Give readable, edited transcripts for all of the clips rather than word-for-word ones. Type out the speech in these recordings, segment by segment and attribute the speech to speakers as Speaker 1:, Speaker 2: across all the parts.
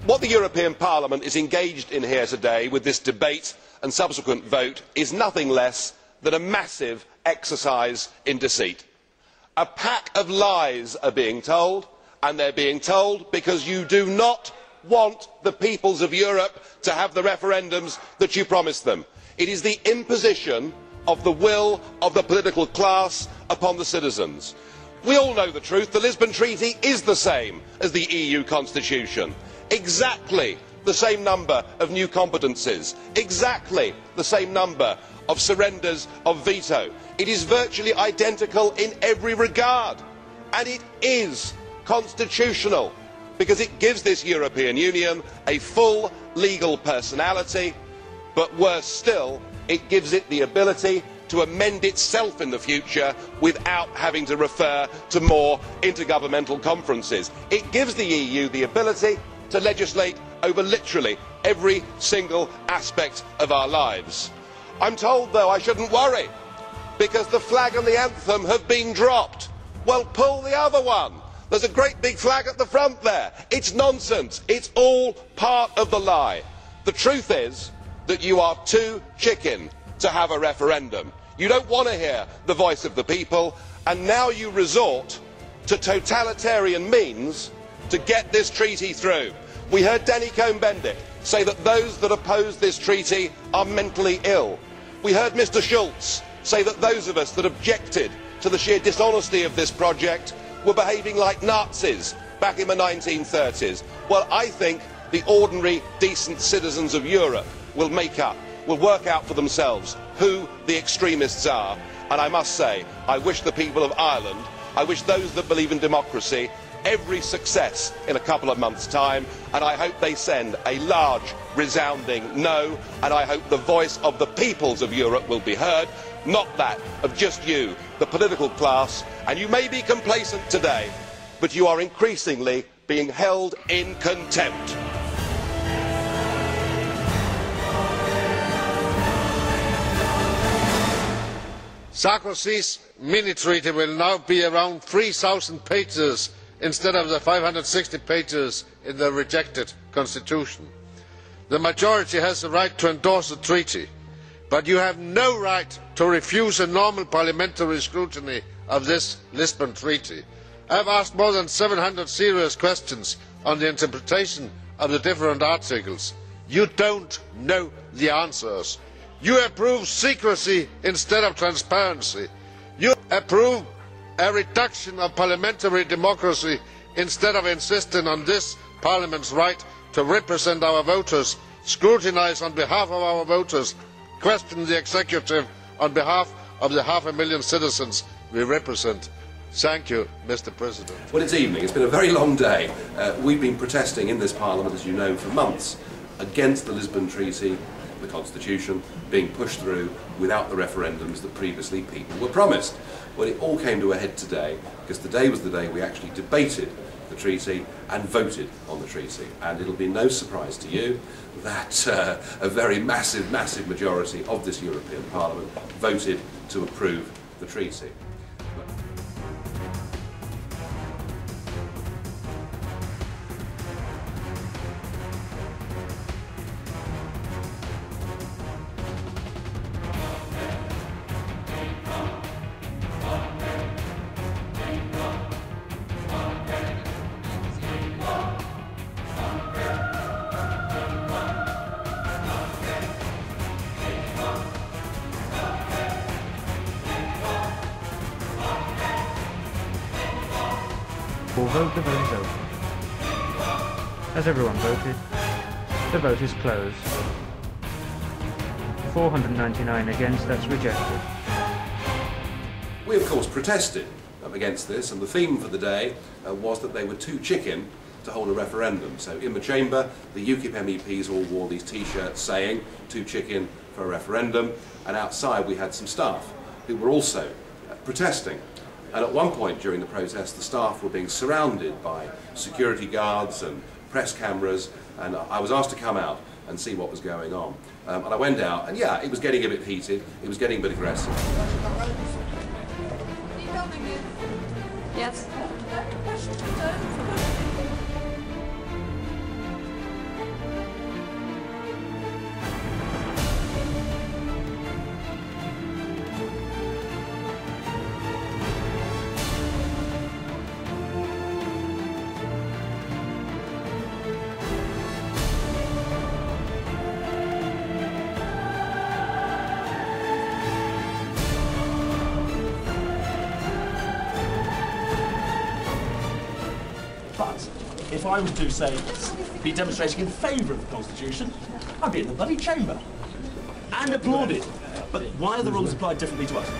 Speaker 1: What the European Parliament is engaged in here today with this debate and subsequent vote is nothing less than a massive exercise in deceit. A pack of lies are being told, and they are being told because you do not want the peoples of Europe to have the referendums that you promised them. It is the imposition of the will of the political class upon the citizens. We all know the truth. The Lisbon Treaty is the same as the EU Constitution. Exactly the same number of new competences. Exactly the same number of surrenders of veto. It is virtually identical in every regard. And it is constitutional because it gives this European Union a full legal personality, but worse still, it gives it the ability to amend itself in the future without having to refer to more intergovernmental conferences. It gives the EU the ability to legislate over literally every single aspect of our lives. I'm told, though, I shouldn't worry because the flag and the anthem have been dropped. Well, pull the other one. There's a great big flag at the front there. It's nonsense. It's all part of the lie. The truth is that you are too chicken to have a referendum. You don't want to hear the voice of the people, and now you resort to totalitarian means to get this treaty through. We heard Danny Cohn-Bendit say that those that oppose this treaty are mentally ill. We heard Mr Schulz say that those of us that objected to the sheer dishonesty of this project were behaving like Nazis back in the 1930s. Well, I think the ordinary, decent citizens of Europe will work out for themselves who the extremists are. And I must say, I wish the people of Ireland, I wish those that believe in democracy, every success in a couple of months' time, and I hope they send a large, resounding no, and I hope the voice of the peoples of Europe will be heard, not that of just you, the political class. And you may be complacent today, but you are increasingly being held in contempt.
Speaker 2: Sarkozy's mini-treaty will now be around 3,000 pages instead of the 560 pages in the rejected constitution. The majority has the right to endorse the treaty, but you have no right to refuse a normal parliamentary scrutiny of this Lisbon Treaty. I have asked more than 700 serious questions on the interpretation of the different articles. You don't know the answers. You approve secrecy instead of transparency. You approve a reduction of parliamentary democracy instead of insisting on this Parliament's right to represent our voters, scrutinise on behalf of our voters, question the executive on behalf of the 500,000 citizens we represent. Thank you, Mr. President.
Speaker 3: Well, it's evening. It's been a very long day. We've been protesting in this Parliament, as you know, for months against the Lisbon Treaty, the Constitution, being pushed through without the referendums that previously people were promised. Well, it all came to a head today, because today was the day we actually debated the treaty and voted on the treaty. And it'll be no surprise to you that a very massive majority of this European Parliament voted to approve the treaty.
Speaker 4: Vote. The vote is open. Has everyone voted? The vote is closed. 499 against, that's rejected.
Speaker 3: We of course protested against this, and the theme for the day was that they were too chicken to hold a referendum. So in the chamber, the UKIP MEPs all wore these t-shirts saying too chicken for a referendum, and outside we had some staff who were also protesting. And at one point during the protest, the staff were being surrounded by security guards and press cameras, and I was asked to come out and see what was going on. And I went out, and yeah, it was getting a bit heated, it was getting a bit aggressive.
Speaker 5: Yes. if I was to, say, be demonstrating in favour of the Constitution, I'd be in the bloody chamber and applauded. But why are the rules applied differently to us?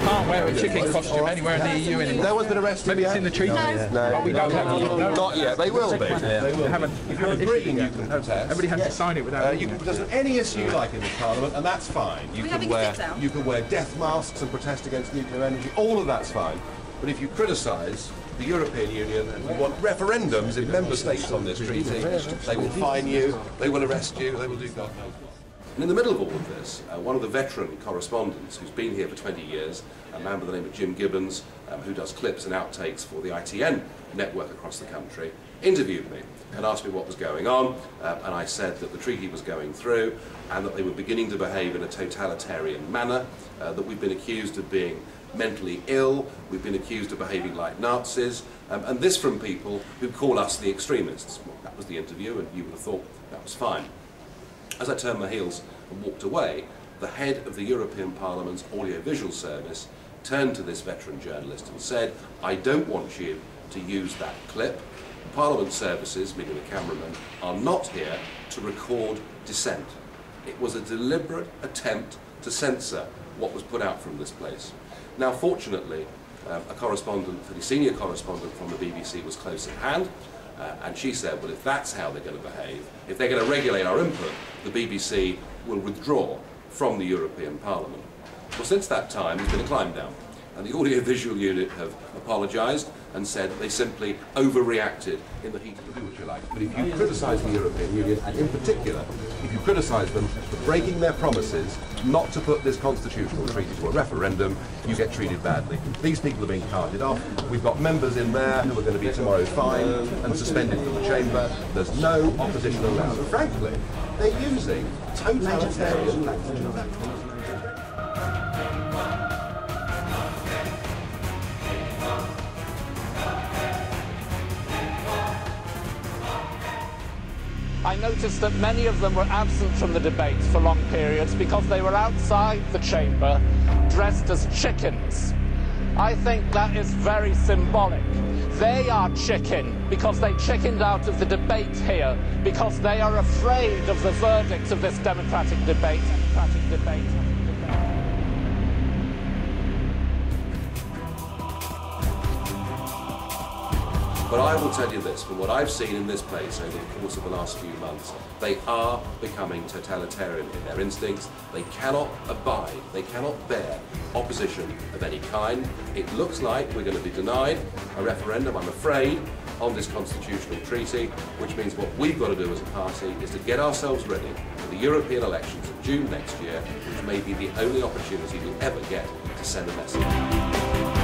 Speaker 6: Can't wear a chicken costume anywhere in the EU anymore.
Speaker 1: No one's been arrested
Speaker 6: Maybe
Speaker 1: yet?
Speaker 6: it's in the treaty.
Speaker 1: No.
Speaker 6: We don't have it.
Speaker 1: Not yet. They will be.
Speaker 6: If you're
Speaker 1: agreeing, you can protest.
Speaker 6: Everybody has to sign it without.
Speaker 1: You can protest on any issue you like in this Parliament, and that's fine. You can wear death masks and protest against nuclear energy. All of that's fine. But if you criticise the European Union and you want referendums in member states on this treaty, they will fine you, they will arrest you, they will do God knows what. And in the middle of all of this, one of the veteran correspondents who's been here for 20 years, a man by the name of Jim Gibbons, who does clips and outtakes for the ITN network across the country, interviewed me and asked me what was going on, and I said that the treaty was going through and that they were beginning to behave in a totalitarian manner, that we've been accused of being mentally ill, we've been accused of behaving like Nazis, and this from people who call us the extremists. Well, that was the interview, and you would have thought that was fine. As I turned my heels and walked away, the head of the European Parliament's audiovisual service turned to this veteran journalist and said, "I don't want you to use that clip. Parliament services, meaning the cameraman, are not here to record dissent." It was a deliberate attempt to censor what was put out from this place. Now, fortunately, a correspondent, a senior correspondent from the BBC was close at hand, and she said, well, if that's how they're going to behave, if they're going to regulate our input, the BBC will withdraw from the European Parliament. Well, since that time, there's been a climb down, and the audiovisual unit have apologised and said they simply overreacted in the heat of the do what you like. But if you criticise the European Union, and in particular, if you criticise them for breaking their promises not to put this constitutional treaty to a referendum, you get treated badly. These people are being carted off. We've got members in there who are going to be tomorrow fined and suspended from the chamber. There's no opposition allowed. And frankly, they're using totalitarian tactics.
Speaker 7: I noticed that many of them were absent from the debates for long periods because they were outside the chamber dressed as chickens. I think that is very symbolic. They are chicken because they chickened out of the debate here because they are afraid of the verdict of this democratic debate.
Speaker 3: But I will tell you this, from what I've seen in this place over the course of the last few months, they are becoming totalitarian in their instincts. They cannot abide, they cannot bear opposition of any kind. It looks like we're going to be denied a referendum, I'm afraid, on this constitutional treaty, which means what we've got to do as a party is to get ourselves ready for the European elections of June next year, which may be the only opportunity we'll ever get to send a message.